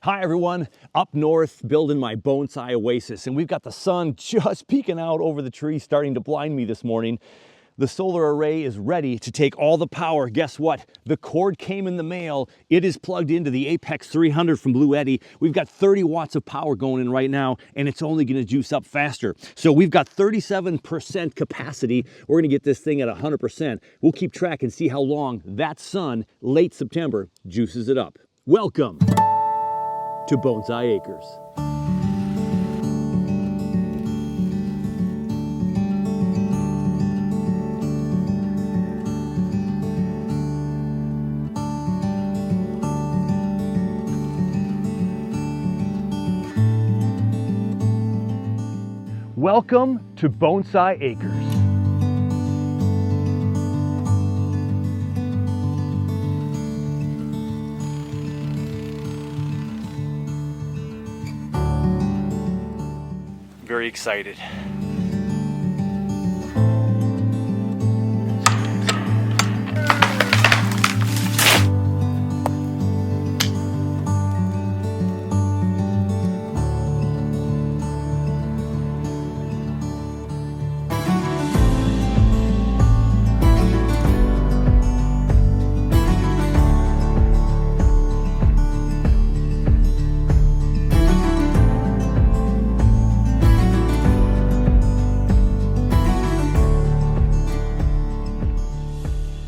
Hi everyone, up north building my bonsai oasis, and we've got the sun just peeking out over the tree starting to blind me this morning. The solar array is ready to take all the power. Guess what? The cord came in the mail. It is plugged into the Apex 300 from Blue Eddy. We've got 30 watts of power going in right now, and it's only going to juice up faster. So we've got 37% capacity. We're going to get this thing at 100%. We'll keep track and see how long that sun, late September, juices it up. Welcome to Bonsai Acres. Welcome to Bonsai Acres. Very excited.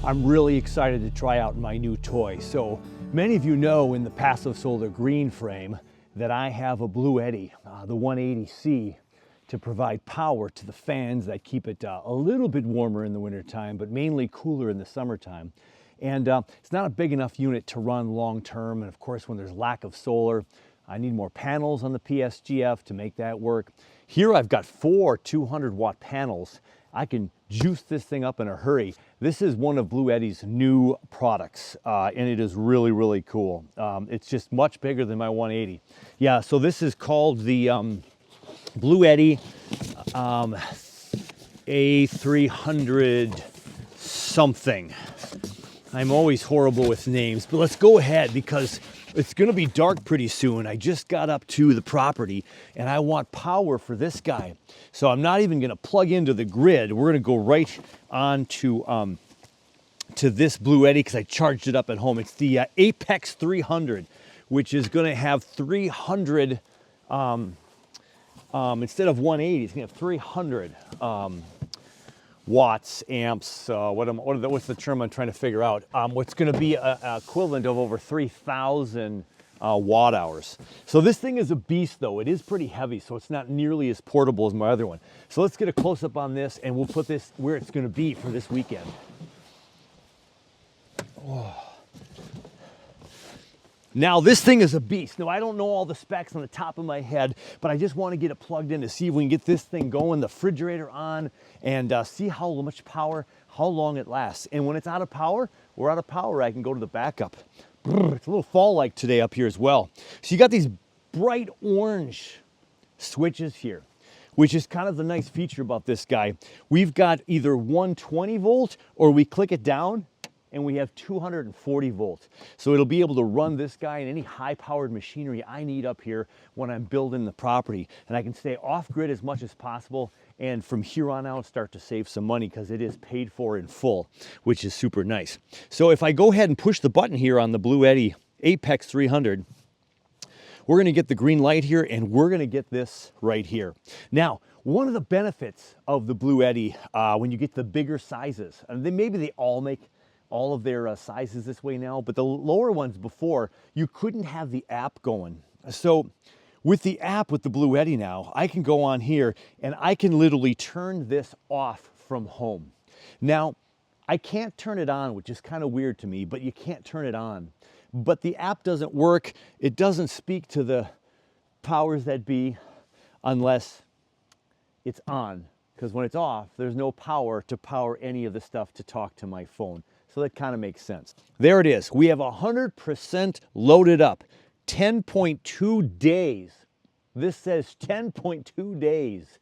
I'm really excited to try out my new toy. So many of you know in the passive solar green frame that I have a Blue Eddy, the 180C, to provide power to the fans that keep it a little bit warmer in the wintertime, but mainly cooler in the summertime. And it's not a big enough unit to run long term. And of course, when there's lack of solar, I need more panels on the PSGF to make that work. Here I've got 4 200-watt panels. I can juice this thing up in a hurry. This is one of Blue Eddy's new products, and it is really, really cool. It's just much bigger than my 180. Yeah, so this is called the Blue Eddy A300 something. I'm always horrible with names, but let's go ahead because it's going to be dark pretty soon. I just got up to the property and I want power for this guy. So I'm not even going to plug into the grid. We're going to go right on to this Blue Eddy because I charged it up at home. It's the Apex 300, which is going to have 300, instead of 180, it's going to have 300 watts, amps, what's the term I'm trying to figure out? What's going to be a equivalent of over 3,000 watt hours. So this thing is a beast though. It is pretty heavy, so it's not nearly as portable as my other one. So let's get a close-up on this and we'll put this where it's going to be for this weekend. Oh. Now this thing is a beast. Now I don't know all the specs on the top of my head, but I just want to get it plugged in to see if we can get this thing going, the refrigerator on, and see how much power, how long it lasts. And when it's out of power, we're out of power, I can go to the backup. It's a little fall-like today up here as well. So you got these bright orange switches here, which is kind of the nice feature about this guy. We've got either 120 volt or we click it down and we have 240 volts. So it'll be able to run this guy and any high-powered machinery I need up here when I'm building the property. And I can stay off-grid as much as possible and from here on out start to save some money because it is paid for in full, which is super nice. So if I go ahead and push the button here on the Blue Eddy Apex 300, we're going to get the green light here and we're going to get this right here. Now, one of the benefits of the Blue Eddy when you get the bigger sizes, and maybe they all make all of their sizes this way now, but the lower ones before, you couldn't have the app going. So with the app with the Blue Eddy now, I can go on here and I can literally turn this off from home. Now, I can't turn it on, which is kind of weird to me, but you can't turn it on. But the app doesn't work. It doesn't speak to the powers that be unless it's on. Because when it's off, there's no power to power any of the stuff to talk to my phone. So that kind of makes sense. There it is. We have 100% loaded up. 10.2 days. This says 10.2 days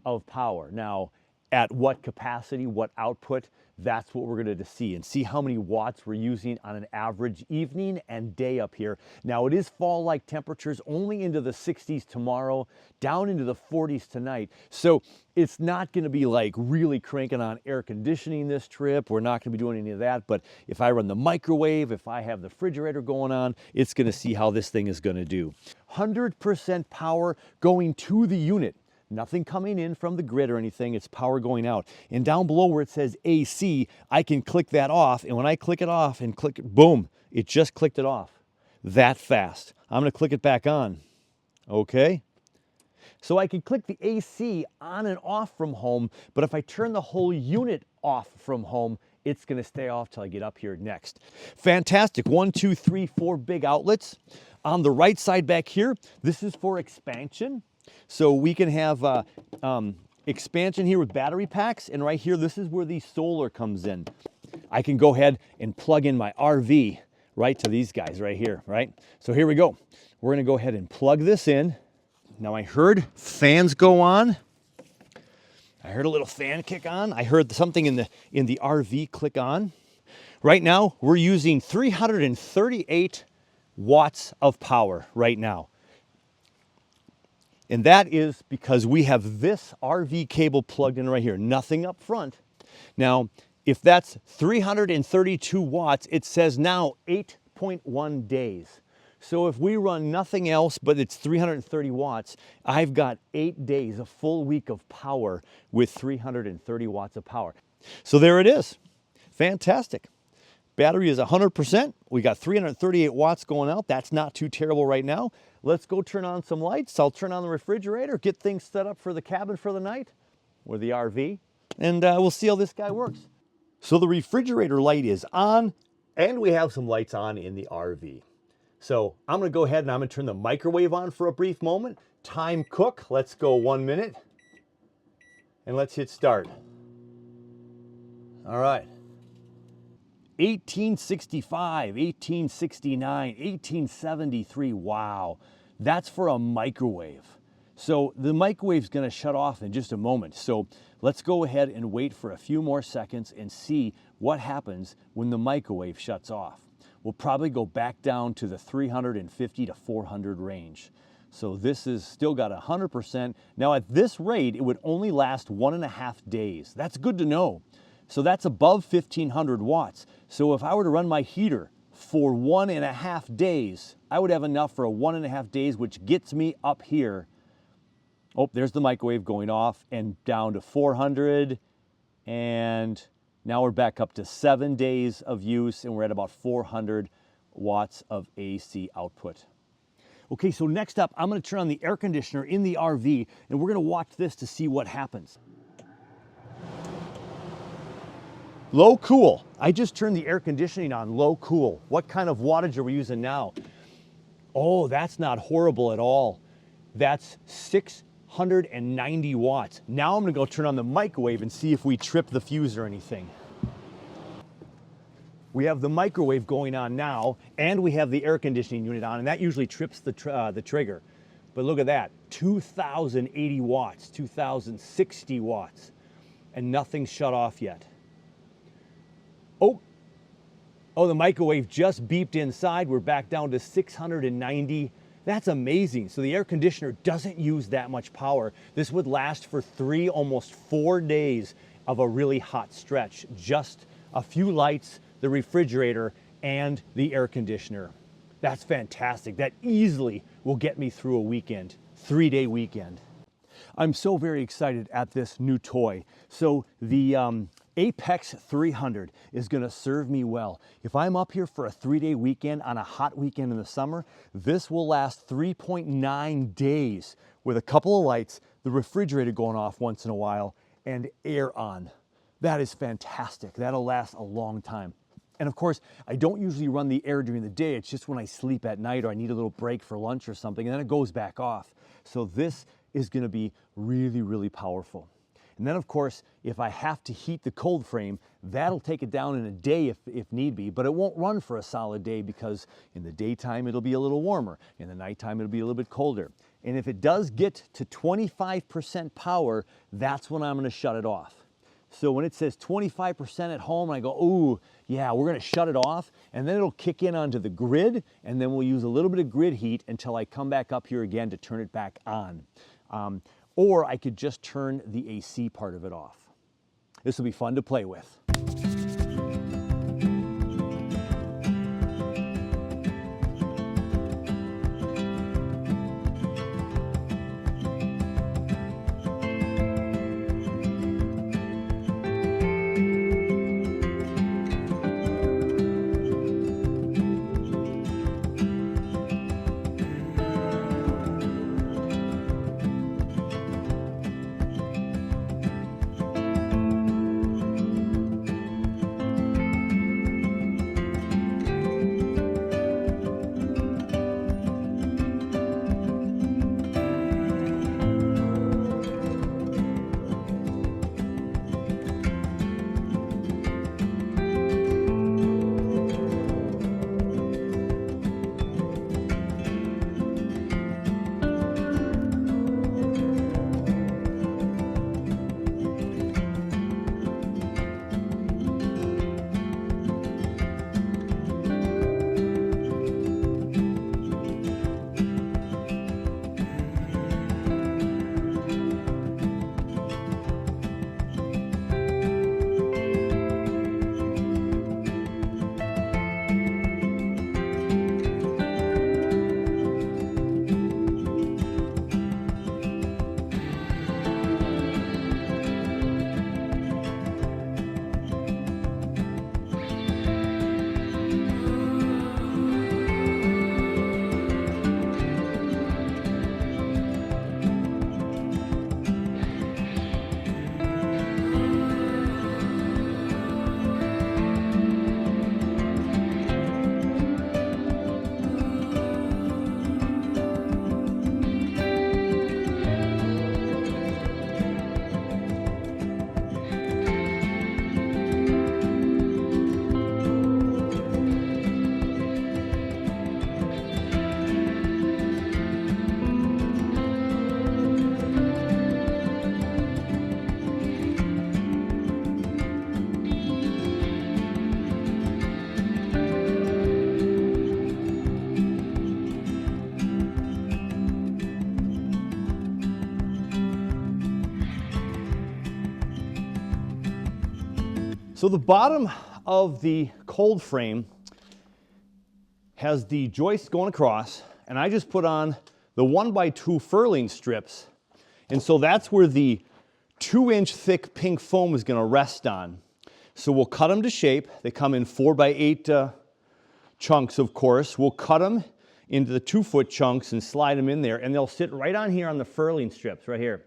of power. Now, at what capacity, what output, That's what we're going to see, and see how many watts we're using on an average evening and day up here. Now it is fall-like temperatures, only into the 60s tomorrow, down into the 40s tonight. So it's not going to be like really cranking on air conditioning this trip. We're not going to be doing any of that. But if I run the microwave, if I have the refrigerator going on, it's going to see how this thing is going to do. 100% power going to the unit. Nothing coming in from the grid or anything, it's power going out. And down below where it says AC, I can click that off, and when I click it off and click, boom, it just clicked it off. That fast. I'm gonna click it back on, okay? So I can click the AC on and off from home, but if I turn the whole unit off from home, it's gonna stay off till I get up here next. Fantastic, 1, 2, 3, 4 big outlets. On the right side back here, this is for expansion. So we can have expansion here with battery packs, and right here, this is where the solar comes in. I can go ahead and plug in my RV right to these guys right here, right? So here we go. We're gonna go ahead and plug this in. Now I heard fans go on. I heard a little fan kick on. I heard something in the RV click on. Right now, we're using 338 watts of power right now. And that is because we have this RV cable plugged in right here, nothing up front. Now, if that's 332 watts, it says now 8.1 days. So if we run nothing else, but it's 330 watts, I've got 8 days, a full week of power with 330 watts of power. So there it is. Fantastic. Battery is 100%. We got 338 watts going out. That's not too terrible right now. Let's go turn on some lights. I'll turn on the refrigerator, get things set up for the cabin for the night, or the RV, and we'll see how this guy works. So the refrigerator light is on, and we have some lights on in the RV. So I'm gonna go ahead and I'm gonna turn the microwave on for a brief moment. Time cook, let's go 1 minute, and let's hit start. All right. 1865, 1869, 1873, wow. That's for a microwave. So the microwave's gonna shut off in just a moment. So let's go ahead and wait for a few more seconds and see what happens when the microwave shuts off. We'll probably go back down to the 350 to 400 range. So this is still got 100%. Now at this rate, it would only last 1.5 days. That's good to know. So that's above 1500 watts. So if I were to run my heater for 1.5 days, I would have enough for 1.5 days, which gets me up here. Oh, there's the microwave going off and down to 400. And now we're back up to 7 days of use, and we're at about 400 watts of AC output. Okay, so next up, I'm gonna turn on the air conditioner in the RV, and we're gonna watch this to see what happens. Low cool. I just turned the air conditioning on, low cool. What kind of wattage are we using now? Oh, that's not horrible at all. That's 690 watts. Now I'm gonna go turn on the microwave and see if we trip the fuse or anything. We have the microwave going on now, and we have the air conditioning unit on, and that usually trips the trigger. But look at that, 2080 watts, 2060 watts, and nothing's shut off yet. Oh, the microwave just beeped inside. We're back down to 690. That's amazing. So the air conditioner doesn't use that much power. This would last for 3, almost 4 days of a really hot stretch. Just a few lights, the refrigerator, and the air conditioner. That's fantastic. That easily will get me through a weekend, 3-day weekend. I'm so very excited at this new toy. So the Apex 300 is gonna serve me well. If I'm up here for a 3-day weekend on a hot weekend in the summer, this will last 3.9 days with a couple of lights, the refrigerator going off once in a while, and air on. That is fantastic. That'll last a long time. And of course, I don't usually run the air during the day. It's just when I sleep at night or I need a little break for lunch or something, and then it goes back off. So this is gonna be really, really powerful. And then of course, if I have to heat the cold frame, that'll take it down in a day if need be, but it won't run for a solid day because in the daytime it'll be a little warmer, in the nighttime it'll be a little bit colder. And if it does get to 25% power, that's when I'm gonna shut it off. So when it says 25% at home, I go, ooh, yeah, we're gonna shut it off, and then it'll kick in onto the grid, and then we'll use a little bit of grid heat until I come back up here again to turn it back on. Or I could just turn the AC part of it off. This will be fun to play with. So the bottom of the cold frame has the joist going across, and I just put on the 1x2 furling strips, and so that's where the 2-inch thick pink foam is going to rest on. So we'll cut them to shape. They come in 4x8 chunks, of course. We'll cut them into the 2-foot chunks and slide them in there, and they'll sit right on here on the furling strips right here.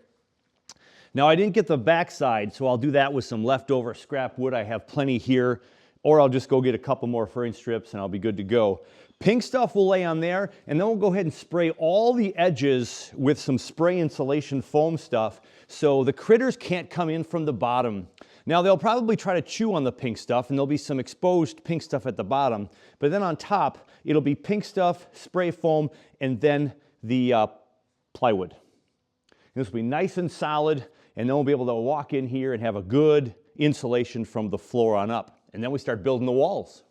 Now I didn't get the back side, so I'll do that with some leftover scrap wood. I have plenty here, or I'll just go get a couple more furling strips and I'll be good to go. Pink stuff we'll lay on there, and then we'll go ahead and spray all the edges with some spray insulation foam stuff so the critters can't come in from the bottom. Now they'll probably try to chew on the pink stuff, and there'll be some exposed pink stuff at the bottom, but then on top it'll be pink stuff, spray foam, and then the plywood. And this will be nice and solid, and then we'll be able to walk in here and have a good insulation from the floor on up. And then we start building the walls.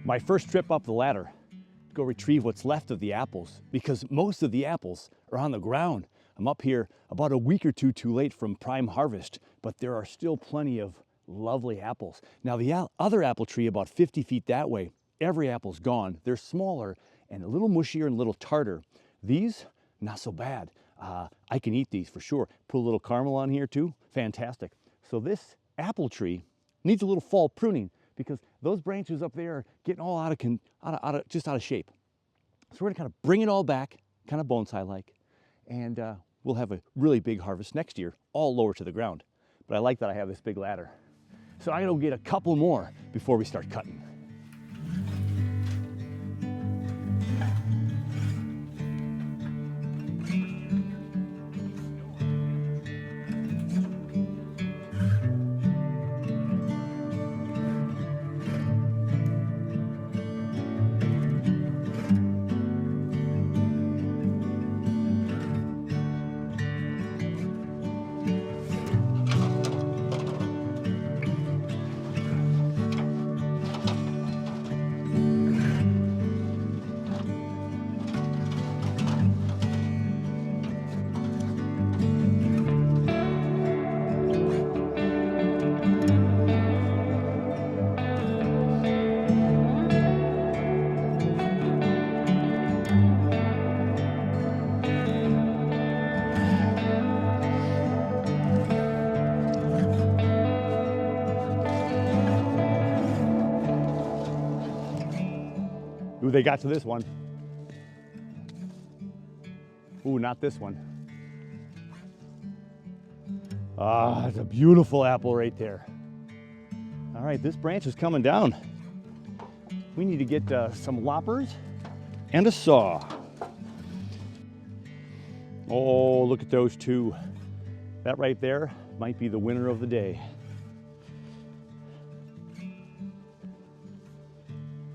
My first trip up the ladder to go retrieve what's left of the apples, because most of the apples are on the ground. I'm up here about a week or two too late from prime harvest, but there are still plenty of lovely apples. Now the other apple tree about 50 feet that way, every apple's gone. They're smaller and a little mushier and a little tartar. These, not so bad. I can eat these for sure. Put a little caramel on here too, fantastic. So this apple tree needs a little fall pruning, because those branches up there are getting all out of shape. So we're gonna kind of bring it all back, kind of bonsai-like, and we'll have a really big harvest next year, all lower to the ground. But I like that I have this big ladder. So I'm gonna go get a couple more before we start cutting. Ooh, they got to this one. Ooh, not this one. Ah, it's a beautiful apple right there. All right, this branch is coming down. We need to get some loppers and a saw. Oh, look at those two. That right there might be the winner of the day.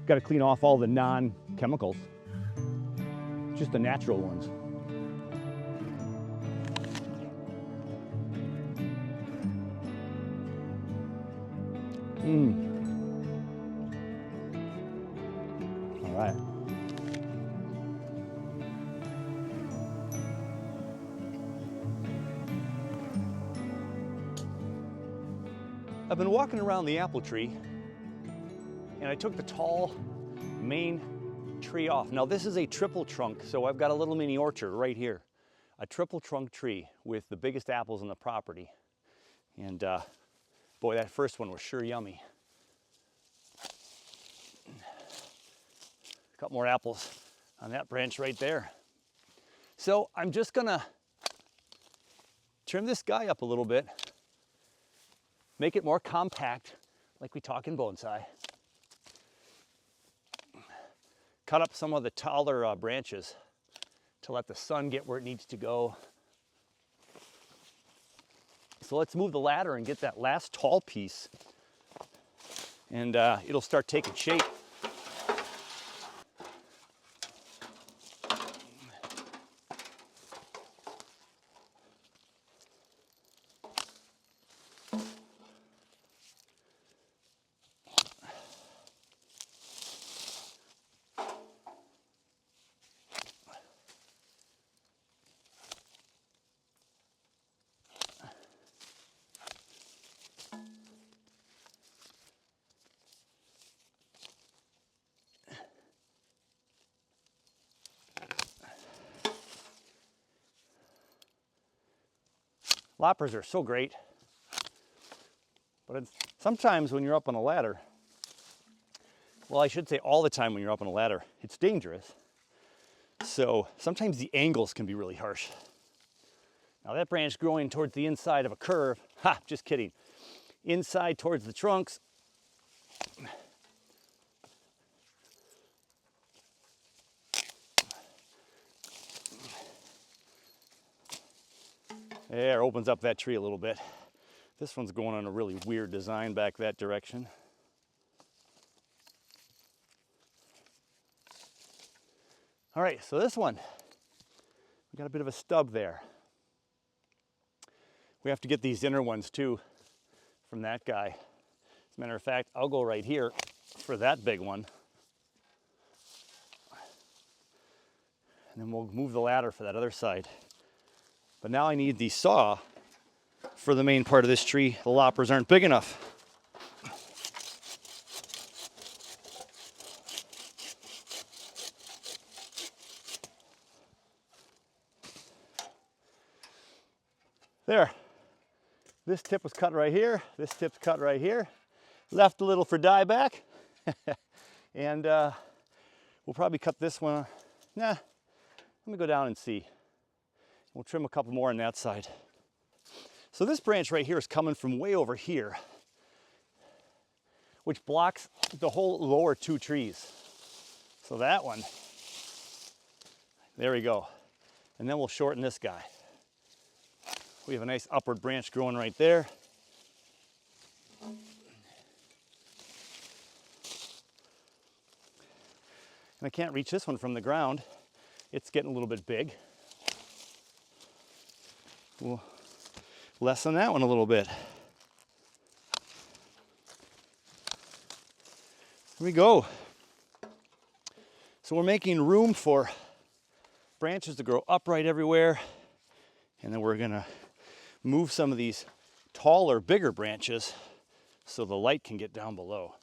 Got to clean off all the non-chemicals, just the natural ones. All right. I've been walking around the apple tree, and I took the tall main tree off. Now this is a triple trunk, so I've got a little mini orchard right here. A triple trunk tree with the biggest apples on the property. And boy, that first one was sure yummy. A couple more apples on that branch right there. So I'm just gonna trim this guy up a little bit, make it more compact like we talk in bonsai. Cut up some of the taller branches to let the sun get where it needs to go. So let's move the ladder and get that last tall piece, and it'll start taking shape. Loppers are so great, but sometimes when you're up on a ladder, well, I should say all the time when you're up on a ladder, it's dangerous. So sometimes the angles can be really harsh. Now that branch growing towards the inside of a curve, just kidding. Inside towards the trunks. There, opens up that tree a little bit. This one's going on a really weird design back that direction. All right, so this one, we got a bit of a stub there. We have to get these inner ones too from that guy. As a matter of fact, I'll go right here for that big one. And then we'll move the ladder for that other side. But now I need the saw for the main part of this tree. The loppers aren't big enough. There. This tip was cut right here. This tip's cut right here. Left a little for dieback. And we'll probably cut this one. Nah, let me go down and see. We'll trim a couple more on that side. So this branch right here is coming from way over here, which blocks the whole lower two trees. So that one, there we go. And then we'll shorten this guy. We have a nice upward branch growing right there. And I can't reach this one from the ground. It's getting a little bit big. We'll lessen that one a little bit. Here we go. So we're making room for branches to grow upright everywhere. And then we're gonna move some of these taller, bigger branches so the light can get down below.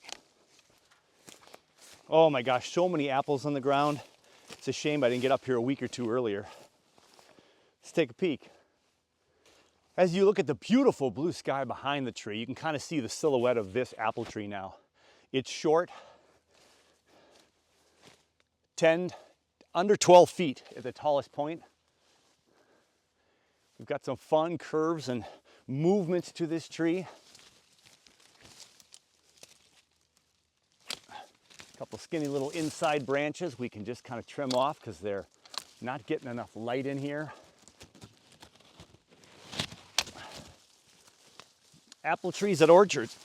Oh my gosh, so many apples on the ground. It's a shame I didn't get up here a week or two earlier. Let's take a peek. As you look at the beautiful blue sky behind the tree, you can kind of see the silhouette of this apple tree now. It's short, under 12 feet at the tallest point. We've got some fun curves and movements to this tree. A couple skinny little inside branches we can just kind of trim off because they're not getting enough light in here. Apple trees at orchards,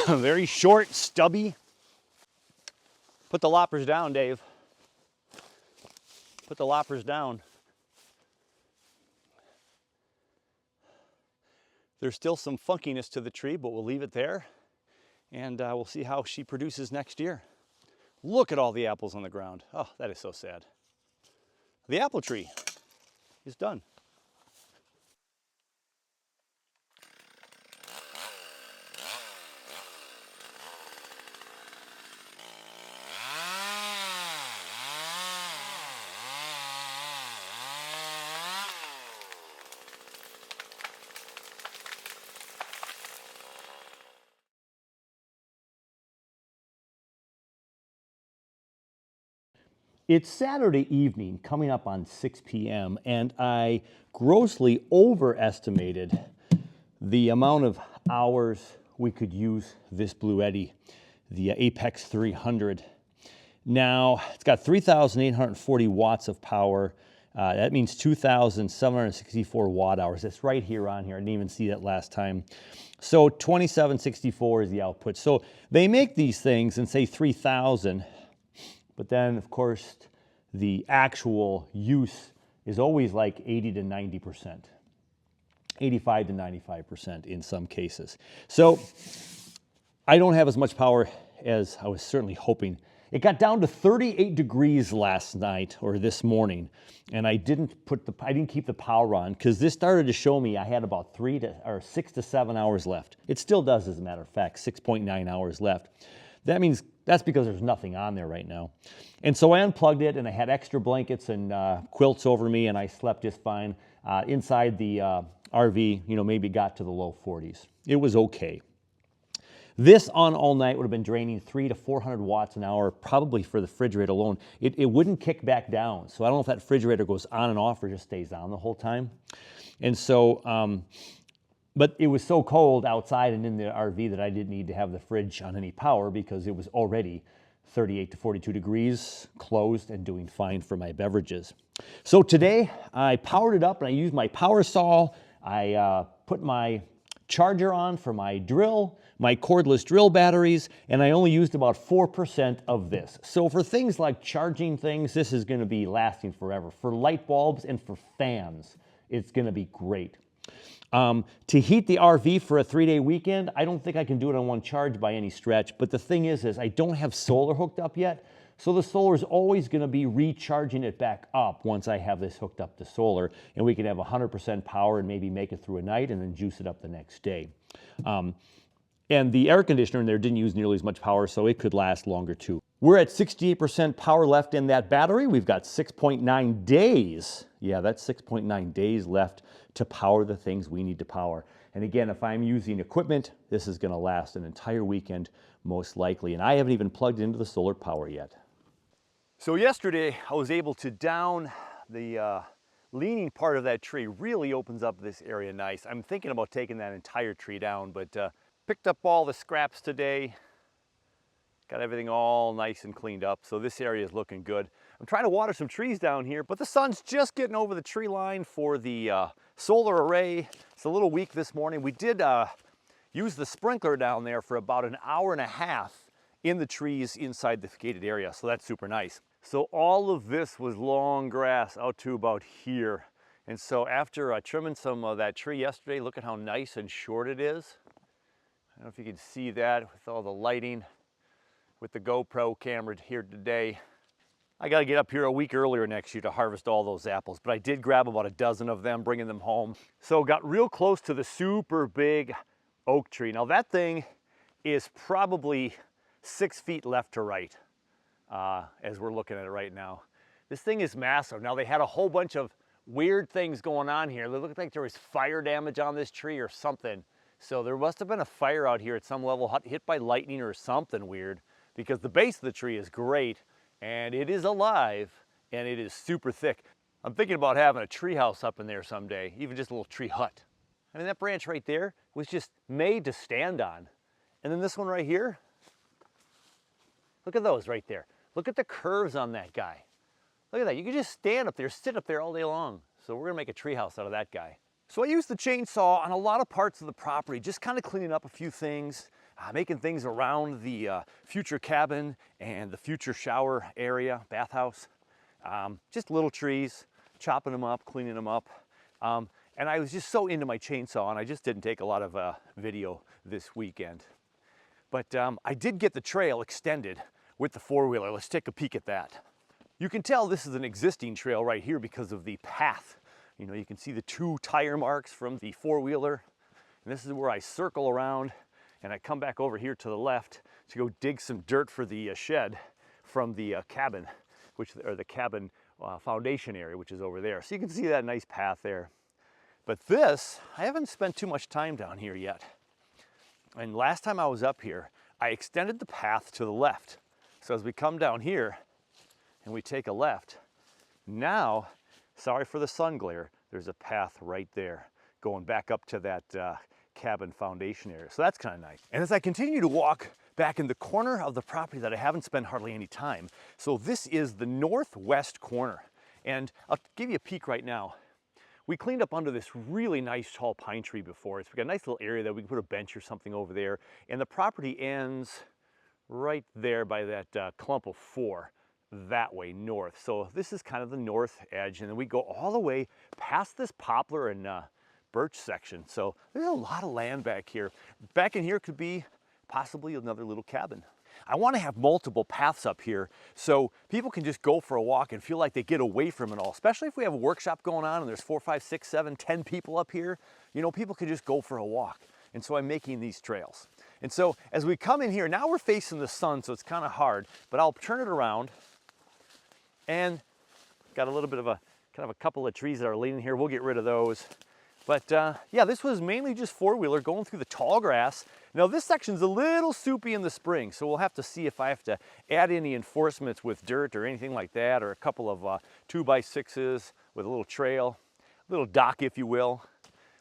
very short, stubby. Put the loppers down, Dave. Put the loppers down. There's still some funkiness to the tree, but we'll leave it there. And we'll see how she produces next year. Look at all the apples on the ground. Oh, that is so sad. The apple tree is done. It's Saturday evening, coming up on 6 p.m., and I grossly overestimated the amount of hours we could use this Blue Eddy, the Apex 300. Now, it's got 3,840 watts of power. That means 2,764 watt hours. It's right here on here. I didn't even see that last time. So 2764 is the output. So they make these things and say 3,000. But then, of course, the actual use is always like 80 to 90%, 85 to 95% in some cases. So I don't have as much power as I was certainly hoping. It got down to 38 degrees last night or this morning, and I didn't keep the power on because this started to show me I had about 6 to 7 hours left. It still does, as a matter of fact, 6.9 hours left. That means that's because there's nothing on there right now. And so I unplugged it, and I had extra blankets and quilts over me, and I slept just fine. Inside the RV, maybe got to the low 40s. It was okay. This on all night would have been draining 300 to 400 watts an hour, probably for the refrigerator alone. It wouldn't kick back down. So I don't know if that refrigerator goes on and off or just stays on the whole time. And so, but it was so cold outside and in the RV that I didn't need to have the fridge on any power because it was already 38 to 42 degrees, closed, and doing fine for my beverages. So today I powered it up and I used my power saw. I put my charger on for my drill, my cordless drill batteries, and I only used about 4% of this. So for things like charging things, this is going to be lasting forever. For light bulbs and for fans, it's going to be great. To heat the RV for a 3-day weekend, I don't think I can do it on one charge by any stretch. But the thing is I don't have solar hooked up yet. So the solar is always going to be recharging it back up once I have this hooked up to solar. And we can have 100% power and maybe make it through a night and then juice it up the next day. And the air conditioner in there didn't use nearly as much power, so it could last longer too. We're at 68% power left in that battery. We've got 6.9 days. Yeah, that's 6.9 days left to power the things we need to power. And again, if I'm using equipment, this is going to last an entire weekend, most likely. And I haven't even plugged into the solar power yet. So yesterday, I was able to down the leaning part of that tree really opens up this area nice. I'm thinking about taking that entire tree down, but picked up all the scraps today. Got everything all nice and cleaned up, so this area is looking good. I'm trying to water some trees down here, but the sun's just getting over the tree line for the solar array. It's a little weak this morning. We did use the sprinkler down there for about an hour and a half in the trees inside the gated area, so that's super nice. So all of this was long grass out to about here. And so after trimming some of that tree yesterday, look at how nice and short it is. I don't know if you can see that with all the lighting with the GoPro camera here today. I got to get up here a week earlier next year to harvest all those apples, but I did grab about a dozen of them, bringing them home. So got real close to the super big oak tree. Now that thing is probably 6 feet left to right as we're looking at it right now. This thing is massive. Now they had a whole bunch of weird things going on here. It looked like there was fire damage on this tree or something. So there must have been a fire out here at some level, hit by lightning or something weird, because the base of the tree is great and it is alive and it is super thick. I'm thinking about having a tree house up in there someday, even just a little tree hut. I mean, that branch right there was just made to stand on. And then this one right here, look at those right there. Look at the curves on that guy. Look at that, you can just stand up there, sit up there all day long. So we're gonna make a tree house out of that guy. So I used the chainsaw on a lot of parts of the property, just kind of cleaning up a few things, making things around the future cabin and the future shower area, bathhouse. Just little trees, chopping them up, cleaning them up. And I was just so into my chainsaw, and I just didn't take a lot of video this weekend. But I did get the trail extended with the four-wheeler. Let's take a peek at that. You can tell this is an existing trail right here because of the path. You know, you can see the 2 tire marks from the four-wheeler. And this is where I circle around and I come back over here to the left to go dig some dirt for the shed from the cabin, or the cabin foundation area, which is over there. So you can see that nice path there. But this, I haven't spent too much time down here yet. And last time I was up here, I extended the path to the left. So as we come down here and we take a left, now, sorry for the sun glare, there's a path right there going back up to that cabin foundation area. So that's kind of nice. And as I continue to walk back in the corner of the property that I haven't spent hardly any time, so this is the northwest corner. And I'll give you a peek right now. We cleaned up under this really nice tall pine tree before. So we got a nice little area that we can put a bench or something over there. And the property ends right there by that clump of 4 that way north. So this is kind of the north edge, and then we go all the way past this poplar and birch section. So there's a lot of land back here. Back in here could be possibly another little cabin. I want to have multiple paths up here so people can just go for a walk and feel like they get away from it all, especially if we have a workshop going on and there's 4, 5, 6, 7, 10 people up here. You know, people can just go for a walk. And so I'm making these trails. And so as we come in here, now we're facing the sun, so it's kind of hard, but I'll turn it around and got a little bit of a couple of trees that are leaning here. We'll get rid of those. But yeah, this was mainly just four-wheeler going through the tall grass. Now this section's a little soupy in the spring, so we'll have to see if I have to add any enforcements with dirt or anything like that, or a couple of 2x6s with a little trail, a little dock, if you will.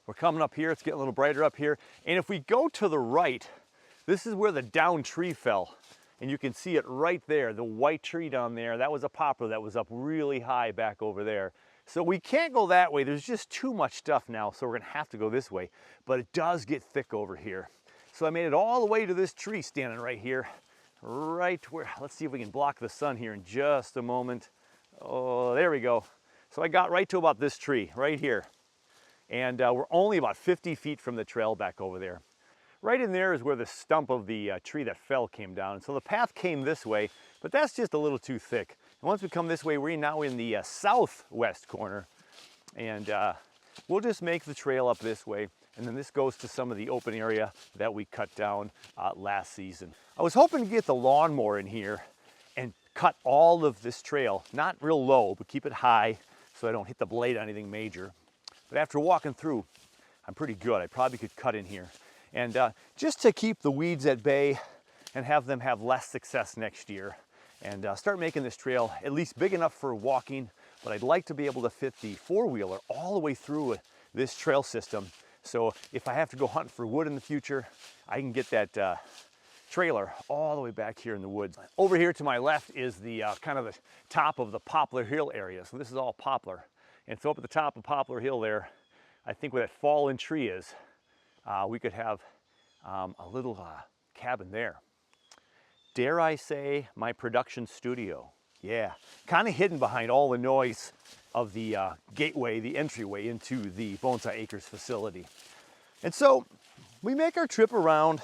We're coming up here, it's getting a little brighter up here. And if we go to the right, this is where the down tree fell. And you can see it right there, the white tree down there. That was a poplar that was up really high back over there. So we can't go that way. There's just too much stuff now, so we're gonna have to go this way. But it does get thick over here. So I made it all the way to this tree standing right here, right where, let's see if we can block the sun here in just a moment. Oh, there we go. So I got right to about this tree, right here. And we're only about 50 feet from the trail back over there. Right in there is where the stump of the tree that fell came down. So the path came this way, but that's just a little too thick. And once we come this way, we're now in the southwest corner. And we'll just make the trail up this way. And then this goes to some of the open area that we cut down last season. I was hoping to get the lawnmower in here and cut all of this trail, not real low, but keep it high so I don't hit the blade on anything major. But after walking through, I'm pretty good. I probably could cut in here. And just to keep the weeds at bay and have them have less success next year, and start making this trail at least big enough for walking, but I'd like to be able to fit the four-wheeler all the way through this trail system. So if I have to go hunting for wood in the future, I can get that trailer all the way back here in the woods. Over here to my left is the kind of the top of the Poplar Hill area. So this is all poplar. And so up at the top of Poplar Hill there, I think where that fallen tree is, we could have a little cabin there. Dare I say, my production studio. Yeah, kind of hidden behind all the noise of the gateway, the entryway into the Bonsai Acres facility. And so we make our trip around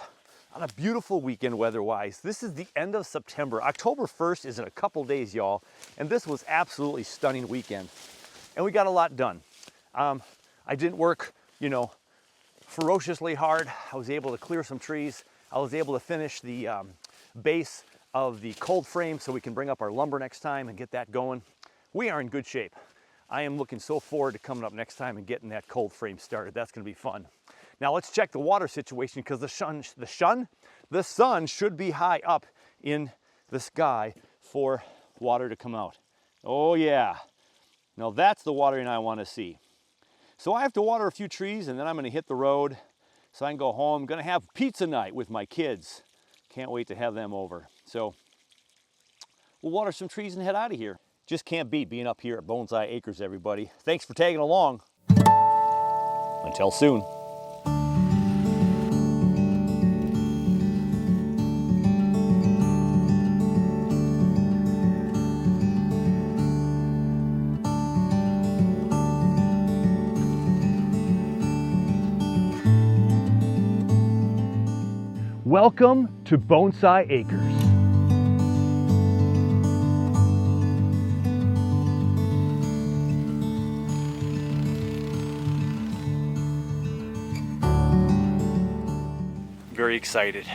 on a beautiful weekend weather-wise. This is the end of September. October 1st is in a couple days, y'all, and this was absolutely stunning weekend. And we got a lot done. I didn't work, you know, ferociously hard. I was able to clear some trees. I was able to finish the base of the cold frame so we can bring up our lumber next time and get that going. We are in good shape. I am looking so forward to coming up next time and getting that cold frame started. That's gonna be fun. Now let's check the water situation, because the sun should be high up in the sky for water to come out. Oh yeah. Now that's the watering I want to see. So I have to water a few trees, and then I'm going to hit the road so I can go home. I'm going to have pizza night with my kids. Can't wait to have them over. So we'll water some trees and head out of here. Just can't beat being up here at Bonsai Acres, everybody. Thanks for tagging along. Until soon. Welcome to Bonsai Acres. Very excited.